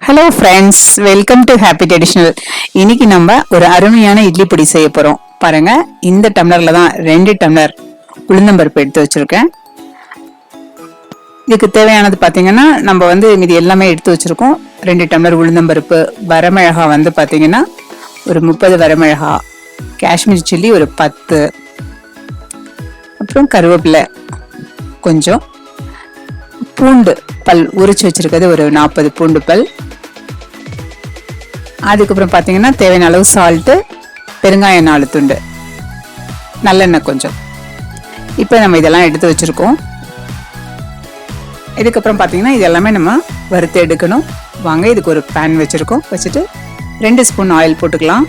Hello friends, welcome to happy traditional. இன்னைக்கு நம்ம ஒரு அருமையான இட்லி பொடி செய்ய போறோம். பாருங்க, இந்த டம்ளர்ல தான் 2 டம்ளர் உளுந்தம்பருப்பு எடுத்து வச்சிருக்கேன். இதுக்கு தேவையானது பாத்தீங்கன்னா நம்ம மீதி எல்லாமே எடுத்து வச்சிருக்கோம். 2 டம்ளர் உளுந்தம்பருப்பு, வரமிளகா பாத்தீங்கன்னா ஒரு 30 வரமிளகா, காஷ்மீர் சில்லி ஒரு 10, அப்புறம் கருவேப்பிலை கொஞ்சம், பூண்டு பல் உரிச்சு வச்சிருக்கிறது ஒரு 40 பூண்டு பல், அதுக்கப்புறம் பார்த்தீங்கன்னா தேவையான அளவு சால்ட்டு, பெருங்காயம் 4 துண்டு, நல்லெண்ணெய் கொஞ்சம். இப்போ நம்ம இதெல்லாம் எடுத்து வச்சிருக்கோம். இதுக்கப்புறம் பார்த்தீங்கன்னா இது எல்லாமே நம்ம வறுத்து எடுக்கணும். வாங்க, இதுக்கு ஒரு பேன் வச்சிருக்கோம். வச்சுட்டு 2 ஸ்பூன் ஆயில் போட்டுக்கலாம்.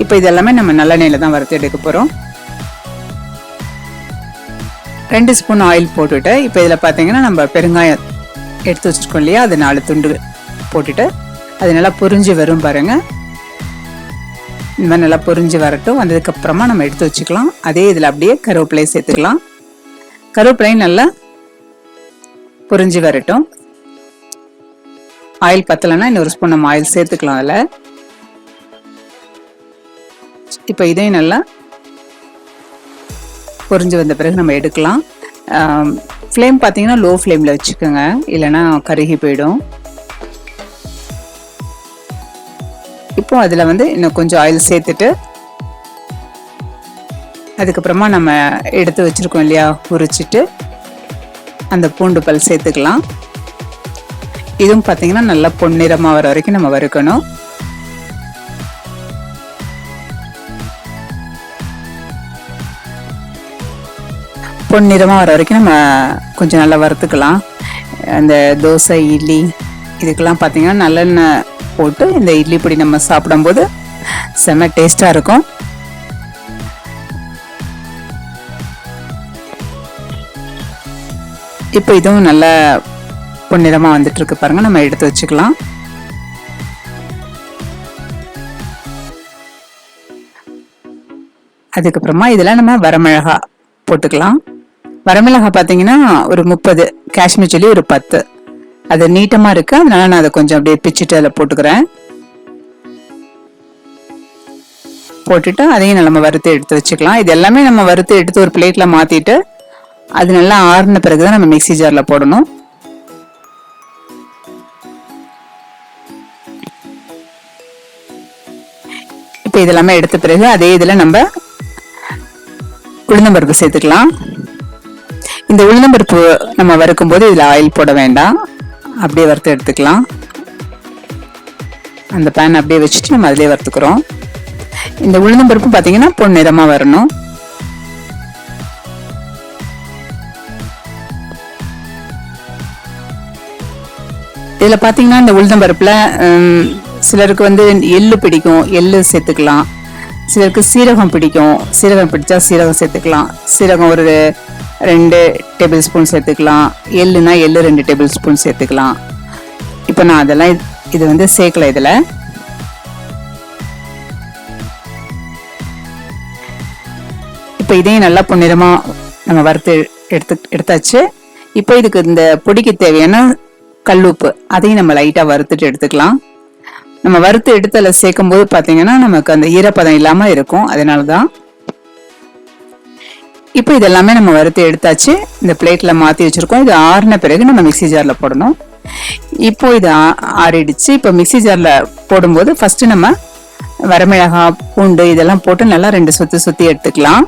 இப்போ இது எல்லாமே நம்ம நல்லெண்ணெயில தான் வறுத்து எடுக்க போகிறோம். 2 ஸ்பூன் ஆயில் போட்டுட்டு இப்போ இதில் பார்த்தீங்கன்னா நம்ம பெருங்காயம் எடுத்து வச்சிருக்கோம் இல்லையா, அது 4 துண்டு போட்டுட்டு அது நல்லா பொரிஞ்சு வரும் பாருங்க. இந்த மாதிரி நல்லா பொரிஞ்சு வரட்டும். வந்ததுக்கு அப்புறமா நம்ம எடுத்து வச்சுக்கலாம். அதே இதில் அப்படியே கருவேப்பிலையை சேர்த்துக்கலாம். கருவேப்பிலையும் நல்லா பொரிஞ்சு வரட்டும். ஆயில் பத்தலைன்னா இன்னொரு ஸ்பூன் நம்ம ஆயில் சேர்த்துக்கலாம் அதில். இப்போ இதையும் நல்லா பொரிஞ்சு வந்த பிறகு நம்ம எடுக்கலாம். ஃப்ளேம் பார்த்தீங்கன்னா லோ ஃப்ளேமில் வச்சுக்கோங்க, இல்லைன்னா கருகி போயிடும். இப்போ அதில் இன்னும் கொஞ்சம் ஆயில் சேர்த்துட்டு அதுக்கப்புறமா நம்ம எடுத்து வச்சுருக்கோம் இல்லையா, உரிச்சிட்டு அந்த பூண்டு பல் சேர்த்துக்கலாம். இதுவும் பார்த்தீங்கன்னா நல்லா பொன்னிறமாக வர வரைக்கும் நம்ம வறுக்கணும். பொன்னிறமாக வர வரைக்கும் நம்ம கொஞ்சம் நல்லா வறுத்துக்கலாம். அந்த தோசை, இட்லி இதுக்கெல்லாம் பார்த்தீங்கன்னா நல்லெண்ணெய் போட்டு இந்த இட்லி பொடி நம்ம சாப்பிடும்போது செம்ம டேஸ்டாக இருக்கும். இப்போ இதுவும் நல்லா பொன்னிறமாக வந்துட்டு இருக்கு பாருங்க. நம்ம எடுத்து வச்சுக்கலாம். அதுக்கப்புறமா இதில் நம்ம வரமிளகா போட்டுக்கலாம். வரமிளகா பார்த்தீங்கன்னா ஒரு 30, காஷ்மீர் சில்லி ஒரு 10. அது நீட்டமாக இருக்கு, அதனால நான் அதை கொஞ்சம் அப்படியே பிச்சுட்டு அதில் போட்டுக்கிறேன். போட்டுட்டு அதையும் நம்ம வறுத்து எடுத்து வச்சுக்கலாம். இது எல்லாமே நம்ம வறுத்து எடுத்து ஒரு பிளேட்ல மாத்திட்டு அது நல்லா ஆறுன பிறகுதான் நம்ம மிக்ஸி ஜார்ல போடணும். இப்போ இதெல்லாமே எடுத்த பிறகு அதே இதில் நம்ம உளுந்தம்பருப்பு சேர்த்துக்கலாம். இந்த உளுந்தம்பருப்பு நம்ம வறுக்கும் போது இதில் ஆயில் போட வேண்டாம், அப்படியே வறுத்து எடுத்துக்கலாம். அந்த பேன் அப்படியே வச்சுட்டு நம்ம அதிலே வறுத்துக்கிறோம். இந்த உளுந்தம்பருப்பு பார்த்தீங்கன்னா பொன்னிறமாக வரணும். இதில் பார்த்தீங்கன்னா இந்த உளுந்தம்பருப்பில் சிலருக்கு எள்ளு பிடிக்கும், எள்ளு சேர்த்துக்கலாம். சிலருக்கு சீரகம் பிடிக்கும், சீரகம் பிடிச்சா சீரகம் சேர்த்துக்கலாம். சீரகம் ஒரு 2 டேபிள் ஸ்பூன் சேர்த்துக்கலாம். எள்ளுனா எள்ளு 2 டேபிள் ஸ்பூன் சேர்த்துக்கலாம். இப்போ நான் அதெல்லாம் இது சேர்க்கல. இதில் இப்போ இதையும் நல்லா பொன்னிறமாக நம்ம வறுத்து எடுத்தாச்சு. இப்போ இதுக்கு இந்த பொடிக்கு தேவையான கல்லுப்பு அதையும் நம்ம லைட்டாக வறுத்துட்டு எடுத்துக்கலாம். நம்ம வறுத்து எடுத்து அதில் சேர்க்கும் போது பார்த்தீங்கன்னா நமக்கு அந்த ஈரப்பதம் இல்லாமல் இருக்கும், அதனால தான். இப்போ இதெல்லாமே நம்ம வறுத்து எடுத்தாச்சு. இந்த பிளேட்ல மாற்றி வச்சிருக்கோம். இது ஆறின பிறகு நம்ம மிக்ஸி ஜார்ல போடணும். இப்போ இது ஆறிடுச்சு. இப்போ மிக்ஸி ஜார்ல போடும்போது ஃபர்ஸ்ட் நம்ம வரமிளகாய், பூண்டு இதெல்லாம் போட்டு நல்லா 2 சுத்தி எடுத்துக்கலாம்.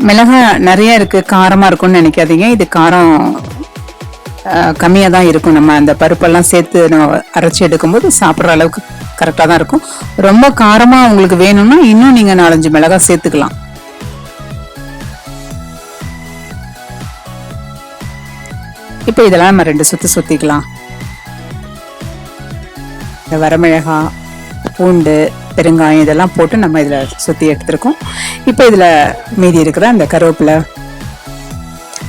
மிளகாய் நிறைய இருக்கு, காரமா இருக்கும்னு நினைக்காதீங்க. இது காரம் கம்மியாக தான் இருக்கும். நம்ம அந்த பருப்பெல்லாம் சேர்த்து நம்ம அரைச்சி எடுக்கும்போது சாப்பிட்ற அளவுக்கு கரெக்டாக தான் இருக்கும். ரொம்ப காரமாக உங்களுக்கு வேணும்னா இன்னும் நீங்கள் 4-5 மிளகாய் சேர்த்துக்கலாம். இப்போ இதெல்லாம் நம்ம 2 சுத்திக்கலாம். இந்த வரமிளகாய், பூண்டு, பெருங்காயம் இதெல்லாம் போட்டு நம்ம இதில் சுற்றி எடுத்துருக்கோம். இப்போ இதில் மீதி இருக்கிற அந்த கருவேப்பிலை,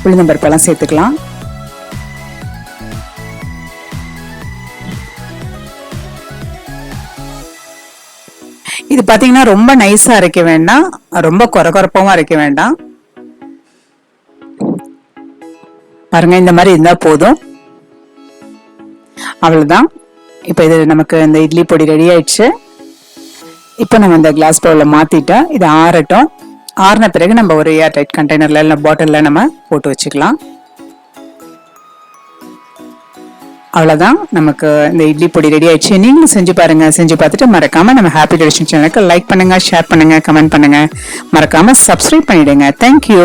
உளுந்தம்பருப்பெல்லாம் சேர்த்துக்கலாம். இது பார்த்தீங்கன்னா ரொம்ப நைஸாக அரைக்க வேண்டாம், ரொம்ப கொரகொரப்பாகவும் அரைக்க வேண்டாம். பாருங்க, இந்த மாதிரி இருந்தா போதும். அவ்வளவுதான். இப்போ இது நமக்கு இந்த இட்லி பொடி ரெடி ஆயிடுச்சு. இப்போ நம்ம இந்த கிளாஸ் பவுல்ல மாத்திட்டோம். இது ஆறட்டும். ஆறின பிறகு நம்ம ஒரு ஏர் டைட் கண்டெய்னர்ல இல்லை பாட்டில்ல நம்ம போட்டு வச்சுக்கலாம். அவ்வளவுதான், நமக்கு இந்த இட்லி பொடி ரெடி ஆயிடுச்சு. நீங்களும் செஞ்சு பாருங்க. செஞ்சு பார்த்துட்டு மறக்காம நம்ம ஹாப்பி ட்ரெடிஷன் சேனலுக்கு லைக் பண்ணுங்க, ஷேர் பண்ணுங்க, கமெண்ட் பண்ணுங்க. மறக்காம சப்ஸ்கிரைப் பண்ணிடுங்க. தேங்க்யூ.